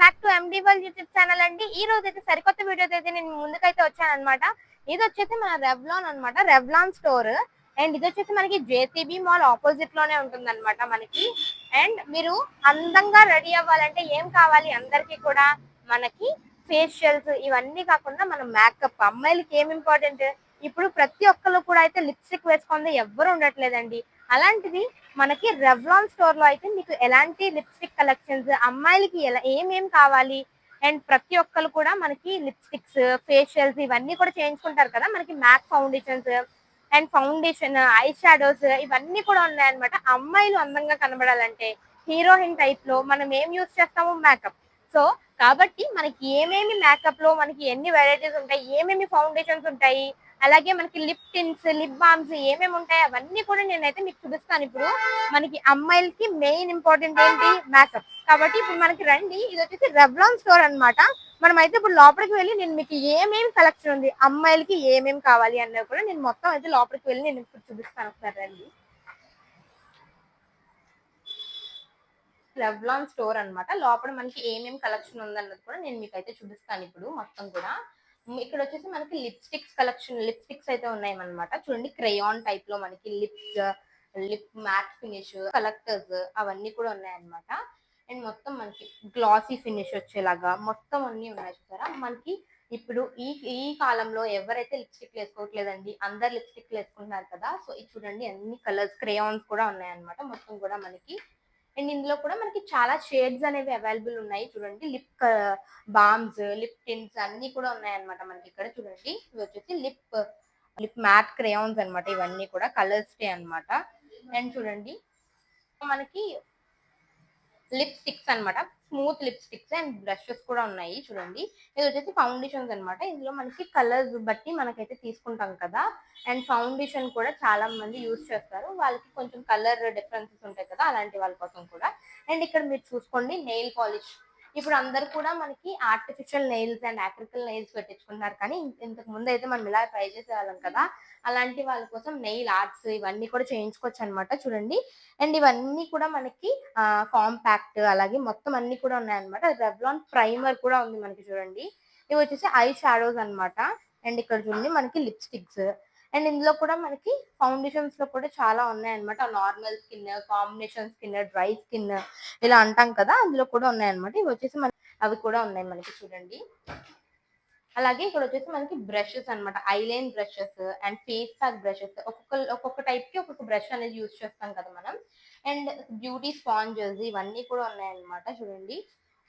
Back to MD world YouTube channel అండి. ఈ రోజు అయితే సరికొత్త వీడియోతో అయితే నేను ముందుకైతే వచ్చాను అనమాట. ఇది వచ్చేసి మన రెవ్లాన్ అనమాట, రెవ్లాన్ స్టోర్. అండ్ ఇది వచ్చేసి మనకి జేసీబీ మాల్ ఆపోజిట్ లోనే ఉంటుంది అనమాట మనకి. అండ్ మీరు అందంగా రెడీ అవ్వాలంటే ఏం కావాలి అందరికి కూడా, మనకి ఫేషియల్స్ ఇవన్నీ కాకుండా మన మేకప్, అమ్మాయిలకి ఏం ఇంపార్టెంట్, ఇప్పుడు ప్రతి ఒక్కరు కూడా అయితే లిప్స్టిక్ వేసుకుంది ఎవ్వరు ఉండట్లేదండి. అలాంటిది మనకి రెవ్లాన్ స్టోర్ లో అయితే మీకు ఎలాంటి లిప్స్టిక్ కలెక్షన్స్, అమ్మాయిలకి ఎలా ఏమేం కావాలి, అండ్ ప్రతి ఒక్కరు కూడా మనకి లిప్స్టిక్స్, ఫేషియల్స్ ఇవన్నీ కూడా చేయించుకుంటారు కదా. మనకి mac foundations and foundation, eye shadows ఇవన్నీ కూడా ఉన్నాయన్నమాట. అమ్మాయిలు అందంగా కనబడాలంటే హీరోయిన్ టైప్ లో మనం ఏం యూజ్ చేస్తాము, మేకప్. సో కాబట్టి మనకి ఏమేమి మేకప్ లో మనకి ఎన్ని వెరైటీస్ ఉంటాయి, ఏమేమి ఫౌండేషన్స్ ఉంటాయి, అలాగే మనకి లిప్ టిన్స్, లిప్ బామ్స్ ఏమేమి ఉంటాయి అవన్నీ కూడా నేనైతే మీకు చూపిస్తాను. ఇప్పుడు మనకి అమ్మాయిలకి మెయిన్ ఇంపార్టెంట్ ఏంటి, మేకప్. కాబట్టి ఇప్పుడు మనకి రండి, ఇది వచ్చేసి రెవ్లాన్ స్టోర్ అన్నమాట. మనం అయితే ఇప్పుడు లోపలికి వెళ్ళి నేను మీకు ఏమేమి కలెక్షన్ ఉంది, అమ్మాయిలకి ఏమేమి కావాలి అన్నది కూడా నేను మొత్తం అయితే లోపలికి వెళ్ళి నేను ఇప్పుడు చూపిస్తాను. ఒకసారి రండి. రెవ్లాన్ స్టోర్ అన్నమాట. లోపల మనకి ఏమేమి కలెక్షన్ ఉందన్నది కూడా నేను మీకు అయితే చూపిస్తాను ఇప్పుడు మొత్తం కూడా. ఇక్కడ వచ్చేసి మనకి లిప్స్టిక్స్ కలెక్షన్, లిప్స్టిక్స్ అయితే ఉన్నాయన్నమాట. చూడండి, క్రేయాన్ టైప్ లో మనకి లిప్ మ్యాట్ ఫినిష్, కలెక్టర్స్ అవన్నీ కూడా ఉన్నాయన్నమాట. అండ్ మొత్తం మనకి గ్లాసీ ఫినిష్ వచ్చేలాగా మొత్తం అన్ని ఉన్నాయి చూసారా. మనకి ఇప్పుడు ఈ ఈ కాలంలో ఎవరైతే లిప్స్టిక్ వేసుకోవట్లేదండి, అందరు లిప్స్టిక్ వేసుకుంటున్నారు కదా. సో ఇది చూడండి, అన్ని కలర్స్ క్రేయాన్స్ కూడా ఉన్నాయన్నమాట మొత్తం కూడా మనకి. అండ్ ఇందులో కూడా మనకి చాలా షేడ్స్ అనేవి అవైలబుల్ ఉన్నాయి. చూడండి, లిప్ బామ్స్, లిప్ టింట్స్ అన్ని కూడా ఉన్నాయన్నమాట మనకి ఇక్కడ. చూడండి, ఇవి వచ్చేసి లిప్ మ్యాట్ క్రేయాన్స్ అన్నమాట. ఇవన్నీ కూడా కలర్స్ డే అన్నమాట. అండ్ చూడండి, మనకి లిప్ స్టిక్స్ అనమాట, smooth lip sticks and brushes కూడా ఉన్నాయి. చూడండి, ఇది వచ్చేసి ఫౌండేషన్స్ అనమాట. ఇందులో మనకి కలర్స్ బట్టి మనకైతే తీసుకుంటాం కదా. అండ్ ఫౌండేషన్ కూడా చాలా మంది యూజ్ చేస్తారు, వాళ్ళకి కొంచెం కలర్ డిఫరెన్సెస్ ఉంటాయి కదా, అలాంటి వాళ్ళ కోసం కూడా. అండ్ ఇక్కడ మీరు చూసుకోండి, నెయిల్ పాలిష్. ఇప్పుడు అందరు కూడా మనకి ఆర్టిఫిషియల్ నెయిల్స్ అండ్ యాక్రికల్ నెయిల్స్ పెట్టించుకుంటున్నారు, కానీ ఇంతకు ముందు అయితే మనం ఇలా ట్రై చేసేవాళ్ళం కదా. అలాంటి వాళ్ళ కోసం నెయిల్ ఆర్ట్స్ ఇవన్నీ కూడా చేయించుకోవచ్చు అనమాట. చూడండి, అండ్ ఇవన్నీ కూడా మనకి కాంపాక్ట్, అలాగే మొత్తం అన్ని కూడా ఉన్నాయన్నమాట. రెవ్లాన్ ప్రైమర్ కూడా ఉంది మనకి. చూడండి, ఇవి వచ్చేసి ఐ షాడోస్ అన్నమాట. అండ్ ఇక్కడ చూడండి మనకి లిప్స్టిక్స్. అండ్ ఇందులో కూడా మనకి ఫౌండేషన్స్ లో కూడా చాలా ఉన్నాయన్నమాట. Normal skin, combination skin, dry skin ఇలా అంటాం కదా, అందులో కూడా ఉన్నాయన్నమాట. ఇవి వచ్చేసి మనకి అవి కూడా ఉన్నాయి మనకి. చూడండి, అలాగే ఇక్కడ వచ్చేసి మనకి బ్రషెస్ అన్నమాట, eye line brushes and face pack brushes. ఒక్కొక్క టైప్ కి ఒక్కొక్క బ్రష్ అనేది యూజ్ చేస్తాం కదా మనం. అండ్ బ్యూటీ స్పాంజెస్ ఇవన్నీ కూడా ఉన్నాయన్నమాట. చూడండి,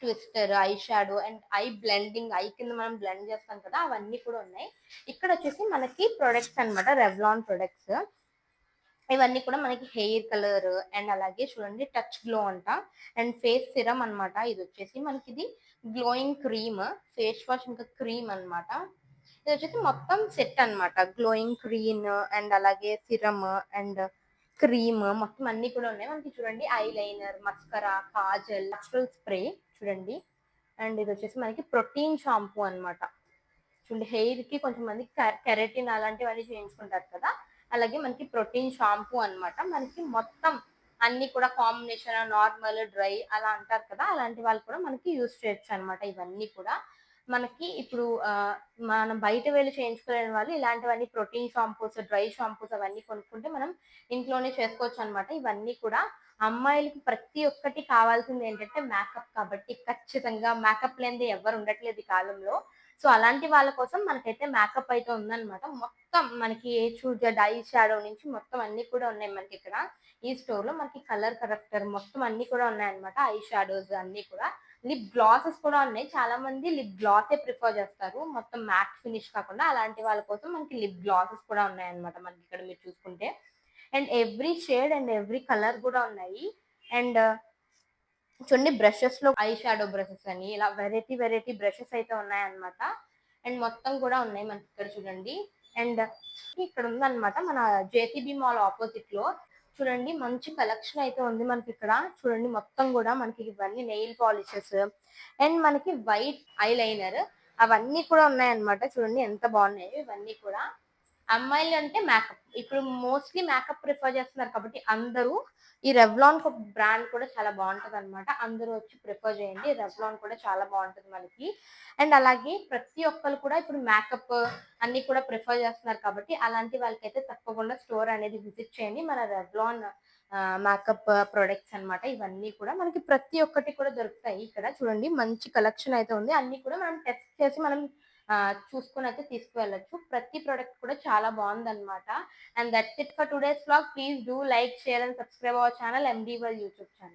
twister, eye shadow and I blending, I కింద మనం బ్లెండ్ చేస్తాం కదా, అవన్నీ కూడా ఉన్నాయి. ఇక్కడ వచ్చేసి మనకి ప్రొడక్ట్స్ అన్నమాట, రెవ్లాన్ ప్రొడక్ట్స్. ఇవన్నీ కూడా మనకి హెయిర్ కలర్ అండ్ అలాగే చూడండి టచ్ గ్లో అంట, అండ్ ఫేస్ సిరమ్ అన్నమాట. ఇది వచ్చేసి మనకి ఇది గ్లోయింగ్ క్రీమ్, ఫేస్ వాష్ ఇంకా క్రీమ్ అన్నమాట. ఇది వచ్చేసి మొత్తం సెట్ అన్నమాట, గ్లోయింగ్ క్రీమ్ అండ్ అలాగే సిరమ్ అండ్ క్రీమ్ మొత్తం అన్ని కూడా ఉన్నాయి మనకి. చూడండి, eye liner, mascara, Kajal, natural spray. చూడండి, అండ్ ఇది వచ్చేసి మనకి ప్రోటీన్ షాంపూ అన్నమాట. చూడండి, హెయిర్ కి కొంచెం మంది కెరటిన్ అలాంటివన్నీ చేయించుకుంటారు కదా, అలాగే మనకి ప్రోటీన్ షాంపూ అన్నమాట. మనకి మొత్తం అన్ని కూడా కాంబినేషన్ నార్మల్, డ్రై అలా అంటారు కదా, అలాంటి వాళ్ళు కూడా మనకి యూజ్ చేయొచ్చు అనమాట. ఇవన్నీ కూడా మనకి ఇప్పుడు మనం బయట వెళ్ళి చేయించుకోలేని వాళ్ళు ఇలాంటివన్నీ ప్రోటీన్ షాంపూస్, డ్రై షాంపూస్ అవన్నీ కొనుక్కుంటే మనం ఇంట్లోనే చేసుకోవచ్చు అనమాట. ఇవన్నీ కూడా అమ్మాయిలకి ప్రతి ఒక్కటి కావాల్సింది ఏంటంటే మేకప్, కాబట్టి ఖచ్చితంగా మేకప్ లేనిది ఎవరు ఉండట్లేదు ఈ కాలంలో. సో అలాంటి వాళ్ళ కోసం మనకైతే మేకప్ అయితే ఉందన్నమాట. మొత్తం మనకి ఏ చూజ్ డై షాడో నుంచి మొత్తం అన్ని కూడా ఉన్నాయి మనకి ఇక్కడ ఈ స్టోర్ లో. మనకి కలర్ కరెక్టర్ మొత్తం అన్ని కూడా ఉన్నాయన్నమాట, ఐ షాడోస్ అన్ని కూడా. లిప్ గ్లాసెస్ కూడా ఉన్నాయి, చాలా మంది లిప్ గ్లాసే ప్రిఫర్ చేస్తారు మొత్తం మ్యాట్ ఫినిష్ కాకుండా. అలాంటి వాళ్ళ కోసం మనకి లిప్ గ్లాసెస్ కూడా ఉన్నాయన్నమాట మనకి ఇక్కడ మీరు చూసుకుంటే. And every shade and every colour కూడా ఉన్నాయి. అండ్ చూడండి, బ్రషెస్ లో ఐ షాడో బ్రషెస్ అని ఇలా వెరైటీ వెరైటీ బ్రషెస్ అయితే ఉన్నాయన్నమాట. అండ్ మొత్తం కూడా ఉన్నాయి మనకి ఇక్కడ. చూడండి, అండ్ ఇక్కడ ఉందన్నమాట మన జేసీబీ మాల్ ఆపోజిట్ లో. చూడండి, మంచి కలెక్షన్ అయితే ఉంది మనకి ఇక్కడ. చూడండి, మొత్తం కూడా మనకి ఇవన్నీ నెయిల్ పాలిషెస్ అండ్ మనకి వైట్ ఐ లైనర్ అవన్నీ కూడా ఉన్నాయన్నమాట. చూడండి ఎంత బాగున్నాయి ఇవన్నీ కూడా. అమ్మాయిలు అంటే మేకప్. ఇప్పుడు మోస్ట్‌లీ మేకప్ ప్రిఫర్ చేస్తున్నారు కాబట్టి అందరూ ఈ రెవ్లాన్ బ్రాండ్ కూడా చాలా బావుంటదనమాట. అందరూ వచ్చి ప్రిఫర్ చేయండి. రెవ్లాన్ కూడా చాలా బావుంటది మనకి. అండ్ అలాగే ప్రతి ఒక్కళ్ళు కూడా ఇప్పుడు మేకప్ అన్నీ కూడా ప్రిఫర్ చేస్తున్నారు కాబట్టి అలాంటి వాళ్ళకైతే తప్పకుండా స్టోర్ అనేది విజిట్ చేయండి. మన రెవ్లాన్ మేకప్ ప్రొడక్ట్స్ అనమాట. ఇవన్నీ కూడా మనకి ప్రతి ఒక్కటి కూడా దొరుకుతాయి ఇక్కడ. చూడండి మంచి కలెక్షన్ అయితే ఉంది. అన్నీ కూడా మనం టెస్ట్ చేసి మనం చూసుకొనైతే తీసుకువెళ్ళొచ్చు. ప్రతి ప్రొడక్ట్ కూడా చాలా బావుందనమాట. And that's it for today's vlog. Please do like, share and subscribe our channel MD world YouTube channel.